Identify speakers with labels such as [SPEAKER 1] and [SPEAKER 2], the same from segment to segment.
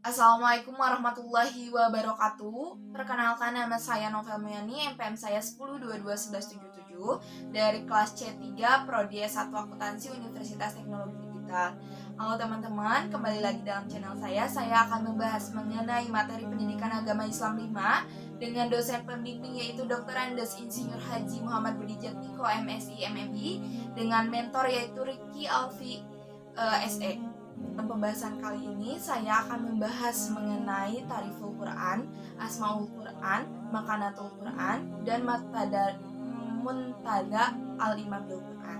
[SPEAKER 1] Assalamualaikum warahmatullahi wabarakatuh. Perkenalkan, nama saya Novel Muyani, NPM saya 10221177 dari kelas C3 Prodi S1 Akuntansi Universitas Teknologi Digital. Halo teman-teman, kembali lagi dalam channel saya. Saya akan membahas mengenai materi pendidikan agama Islam 5 dengan dosen pembimbing yaitu Dr. Andes Insinyur Haji Muhammad Budi Jatmiko MSI MMI dengan mentor yaitu Ricky Alfi SE. Dalam pembahasan kali ini saya akan membahas mengenai Tariful Quran, Asmaul Quran, Makanatul Quran, dan Muntada Al-Imam bil Quran.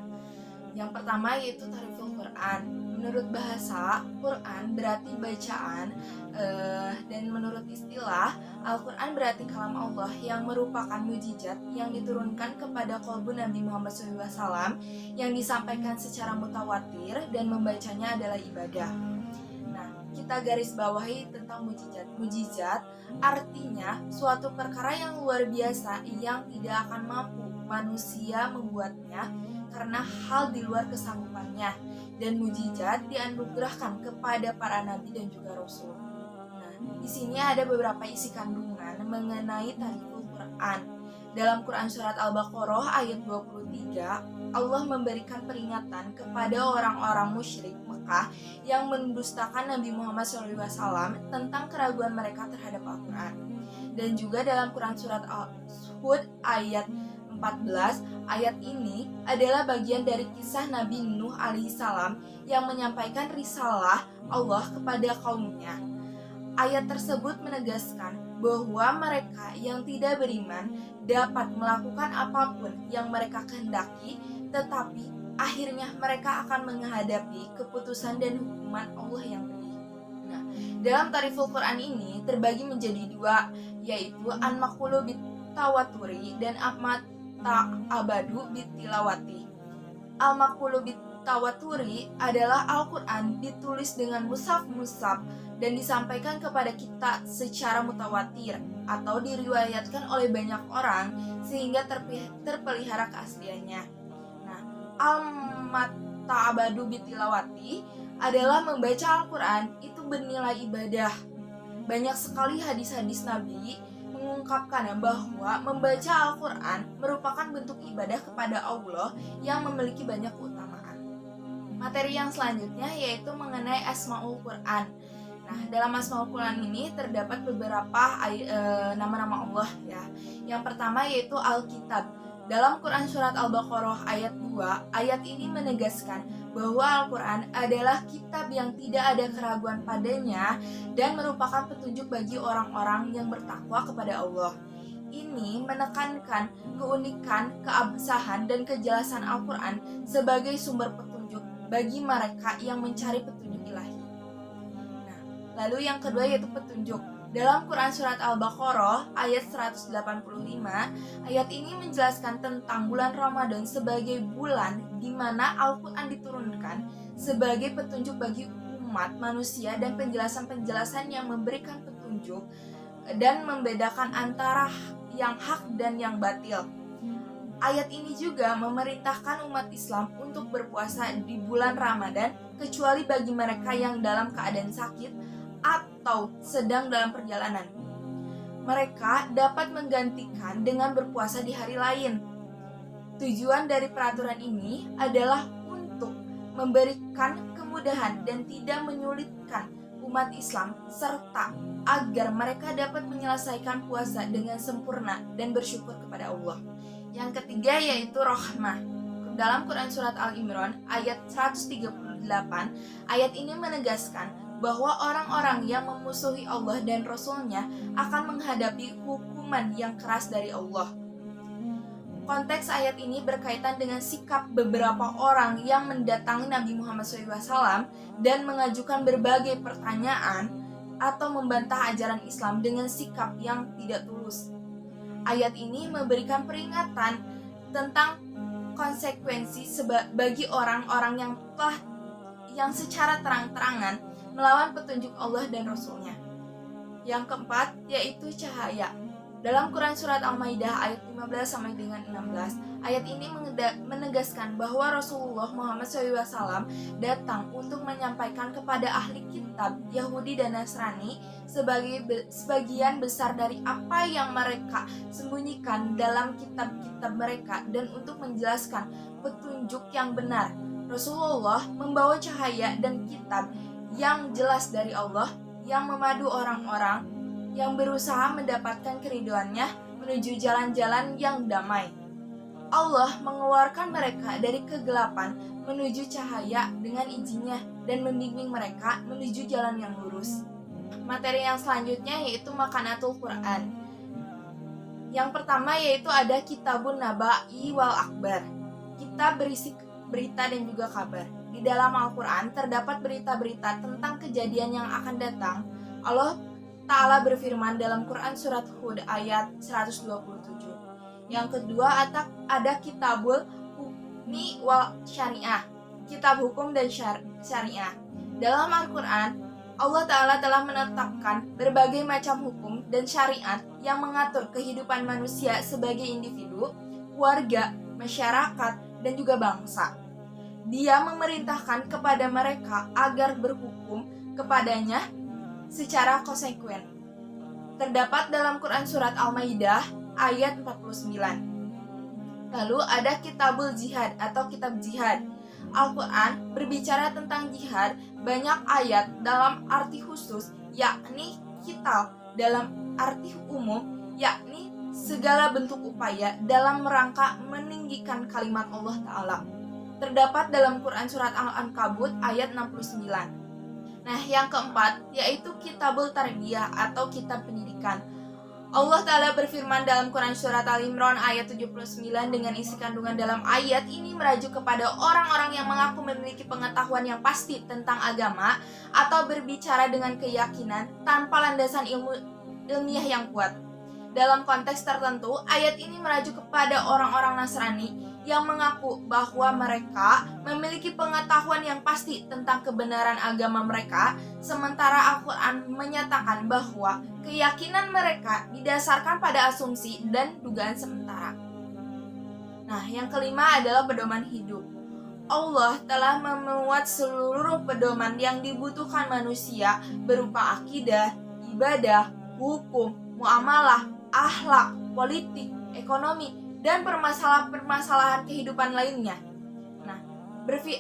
[SPEAKER 1] Yang pertama yaitu Tariful Quran. Menurut bahasa, Quran berarti bacaan, dan menurut istilah, Al-Quran berarti kalam Allah yang merupakan mujizat yang diturunkan kepada qalbu Nabi Muhammad SAW yang disampaikan secara mutawatir dan membacanya adalah ibadah. Nah, kita garis bawahi tentang mujizat. Mujizat artinya suatu perkara yang luar biasa yang tidak akan mampu manusia membuatnya karena hal di luar kesanggupannya, dan mujizat dianugerahkan kepada para nabi dan juga rasul. Nah, di sini ada beberapa isi kandungan mengenai Tariful Quran. Dalam Quran surat Al-Baqarah ayat 23, Allah memberikan peringatan kepada orang-orang musyrik Mekah yang mendustakan Nabi Muhammad SAW tentang keraguan mereka terhadap Al-Quran. Dan juga dalam Quran surat Al-Hud ayat 14, ayat ini adalah bagian dari kisah Nabi Nuh alaihissalam yang menyampaikan risalah Allah kepada kaumnya. Ayat tersebut menegaskan bahwa mereka yang tidak beriman dapat melakukan apapun yang mereka kehendaki, tetapi akhirnya mereka akan menghadapi keputusan dan hukuman Allah yang pedih. Nah, dalam Tariful Quran ini terbagi menjadi dua, yaitu An-Maqulu bit-Tawaturi dan Ta'abadu bit-Tilawati. Al-Maqulu bit-Tawaturi adalah Al-Quran ditulis dengan mushaf-mushaf dan disampaikan kepada kita secara mutawatir atau diriwayatkan oleh banyak orang sehingga terpelihara keasliannya. Nah, Ta'abadu bit-Tilawati adalah membaca Al-Quran itu bernilai ibadah. Banyak sekali hadis-hadis Nabi mengungkapkan bahwa membaca Al-Quran merupakan bentuk ibadah kepada Allah yang memiliki banyak keutamaan. Materi yang selanjutnya yaitu mengenai Asmaul Quran. Nah, dalam Asmaul Quran ini terdapat beberapa nama-nama Allah ya. Yang pertama yaitu Al-Kitab. Dalam Quran surat Al-Baqarah ayat 2, ayat ini menegaskan bahwa Al-Quran adalah kitab yang tidak ada keraguan padanya dan merupakan petunjuk bagi orang-orang yang bertakwa kepada Allah. Ini menekankan keunikan, keabsahan, dan kejelasan Al-Quran sebagai sumber petunjuk bagi mereka yang mencari petunjuk ilahi. Nah, lalu yang kedua yaitu petunjuk. Dalam Quran surat Al-Baqarah ayat 185, ayat ini menjelaskan tentang bulan Ramadan sebagai bulan di mana Al-Quran diturunkan sebagai petunjuk bagi umat manusia dan penjelasan-penjelasan yang memberikan petunjuk dan membedakan antara yang hak dan yang batil. Ayat ini juga memerintahkan umat Islam untuk berpuasa di bulan Ramadan kecuali bagi mereka yang dalam keadaan sakit atau sedang dalam perjalanan. Mereka dapat menggantikan dengan berpuasa di hari lain. Tujuan dari peraturan ini adalah untuk memberikan kemudahan dan tidak menyulitkan umat Islam, serta agar mereka dapat menyelesaikan puasa dengan sempurna dan bersyukur kepada Allah. Yang ketiga yaitu rahmah. Dalam Quran surat Al-Imran ayat 138, ayat ini menegaskan bahwa orang-orang yang memusuhi Allah dan Rasul-Nya akan menghadapi hukuman yang keras dari Allah. Konteks ayat ini berkaitan dengan sikap beberapa orang yang mendatangi Nabi Muhammad SAW dan mengajukan berbagai pertanyaan atau membantah ajaran Islam dengan sikap yang tidak tulus. Ayat ini memberikan peringatan tentang konsekuensi bagi orang-orang yang secara terang-terangan melawan petunjuk Allah dan Rasul-Nya. Yang keempat yaitu cahaya. Dalam Quran Surat Al-Maidah ayat 15 sampai dengan 16, ayat ini menegaskan bahwa Rasulullah Muhammad SAW datang untuk menyampaikan kepada ahli kitab Yahudi dan Nasrani sebagian besar dari apa yang mereka sembunyikan dalam kitab-kitab mereka dan untuk menjelaskan petunjuk yang benar. Rasulullah membawa cahaya dan kitab yang jelas dari Allah yang memadu orang-orang yang berusaha mendapatkan keridhoannya menuju jalan-jalan yang damai. Allah mengeluarkan mereka dari kegelapan menuju cahaya dengan izinnya dan membimbing mereka menuju jalan yang lurus. Materi yang selanjutnya yaitu Makanatul Quran. Yang pertama yaitu ada Kitabun Naba'i wal Akbar. Kitab berisi berita dan juga kabar. Di dalam Al-Quran terdapat berita-berita tentang kejadian yang akan datang. Allah Ta'ala berfirman dalam Quran Surat Hud ayat 127. Yang kedua ada Kitabul Hukmi wal Syariah, kitab hukum dan syariah. Dalam Al-Quran, Allah Ta'ala telah menetapkan berbagai macam hukum dan syariat yang mengatur kehidupan manusia sebagai individu, keluarga, masyarakat, dan juga bangsa. Dia memerintahkan kepada mereka agar berhukum kepadanya secara konsekuen. Terdapat dalam Quran Surat Al-Maidah ayat 49. Lalu ada Kitabul Jihad atau kitab jihad. Al-Quran berbicara tentang jihad banyak ayat dalam arti khusus, yakni kital dalam arti umum, yakni segala bentuk upaya dalam rangka meninggikan kalimat Allah Ta'ala. Terdapat dalam Quran Surat Al-Ankabut ayat 69. Nah, yang keempat yaitu Kitabul Tarbiyah atau kitab pendidikan. Allah Ta'ala berfirman dalam Quran Surat Al-Imran ayat 79 dengan isi kandungan dalam ayat ini merajuk kepada orang-orang yang mengaku memiliki pengetahuan yang pasti tentang agama atau berbicara dengan keyakinan tanpa landasan ilmiah yang kuat. Dalam konteks tertentu, ayat ini merajuk kepada orang-orang Nasrani yang mengaku bahwa mereka memiliki pengetahuan yang pasti tentang kebenaran agama mereka, sementara Al-Quran menyatakan bahwa keyakinan mereka didasarkan pada asumsi dan dugaan sementara. Nah, yang kelima adalah pedoman hidup. Allah telah memuat seluruh pedoman yang dibutuhkan manusia berupa akidah, ibadah, hukum, muamalah, akhlak, politik, ekonomi, dan permasalahan kehidupan lainnya. Nah,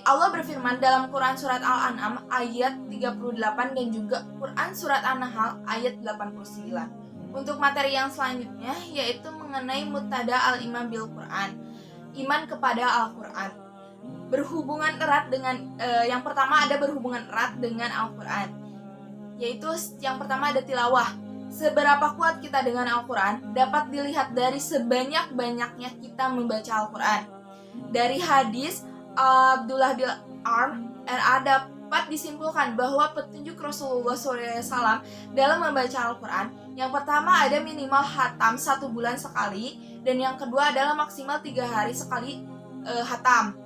[SPEAKER 1] Allah berfirman dalam Quran Surat Al-An'am ayat 38 dan juga Quran Surat An-Nahl ayat 89. Untuk materi yang selanjutnya yaitu mengenai mutada al-iman bil Quran, iman kepada Al-Quran. Berhubungan erat dengan yang pertama ada berhubungan erat dengan Al-Quran, yaitu yang pertama ada tilawah. Seberapa kuat kita dengan Al-Quran dapat dilihat dari sebanyak-banyaknya kita membaca Al-Quran. Dari hadis Abdullah bin Amr dapat disimpulkan bahwa petunjuk Rasulullah SAW dalam membaca Al-Quran, yang pertama ada minimal khatam 1 bulan sekali, dan yang kedua adalah maksimal 3 hari sekali khatam.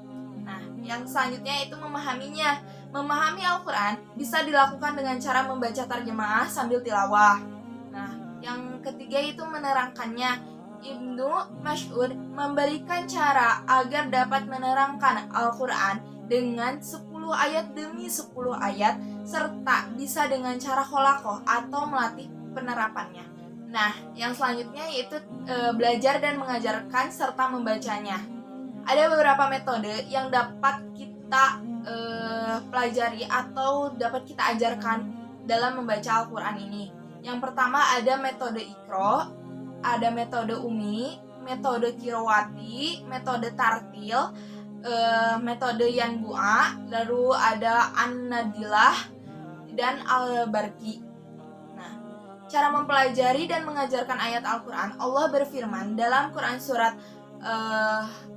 [SPEAKER 1] Nah, yang selanjutnya itu memahaminya. Memahami Al-Quran bisa dilakukan dengan cara membaca terjemah sambil tilawah. Nah, yang ketiga itu menerangkannya. Ibnu Mas'ud memberikan cara agar dapat menerangkan Al-Quran dengan 10 ayat demi 10 ayat, serta bisa dengan cara kholakoh atau melatih penerapannya. Nah, yang selanjutnya yaitu belajar dan mengajarkan serta membacanya. Ada beberapa metode yang dapat kita pelajari atau dapat kita ajarkan dalam membaca Al-Quran ini. Yang pertama ada metode Iqra, ada metode Umi, metode Qiraati, metode Tartil, metode Yanbu'a, lalu ada An-Nadilah dan Al-Barqi. Nah, cara mempelajari dan mengajarkan ayat Al-Quran, Allah berfirman dalam Quran Surat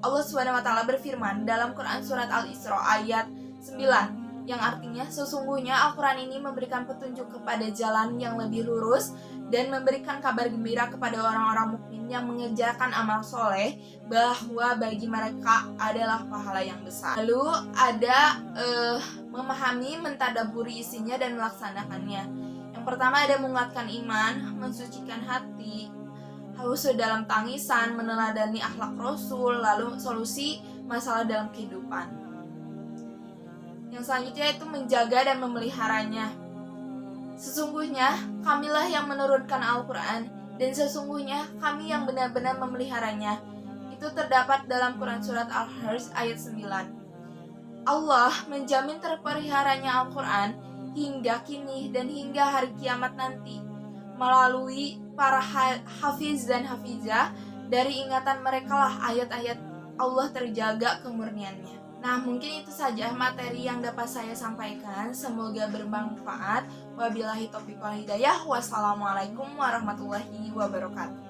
[SPEAKER 1] Allah SWT berfirman dalam Quran Surat Al-Isra ayat 9, yang artinya sesungguhnya Al-Quran ini memberikan petunjuk kepada jalan yang lebih lurus dan memberikan kabar gembira kepada orang-orang mukmin yang mengerjakan amal soleh bahwa bagi mereka adalah pahala yang besar. Lalu ada memahami, mentadaburi isinya dan melaksanakannya. Yang pertama ada menguatkan iman, mensucikan hati, haus dalam tangisan, meneladani akhlak Rasul, lalu solusi masalah dalam kehidupan. Yang selanjutnya itu menjaga dan memeliharanya. Sesungguhnya kamilah yang menurunkan Al-Quran, dan sesungguhnya kami yang benar-benar memeliharanya. Itu terdapat dalam Quran Surat Al-Hajj ayat 9. Allah menjamin terpeliharanya Al-Quran hingga kini dan hingga hari kiamat nanti, melalui para hafiz dan hafizah. Dari ingatan mereka lah ayat-ayat Allah terjaga kemurniannya. Nah, mungkin itu saja materi yang dapat saya sampaikan. Semoga bermanfaat. Wabillahi taufiq wal hidayah. Wassalamualaikum warahmatullahi wabarakatuh.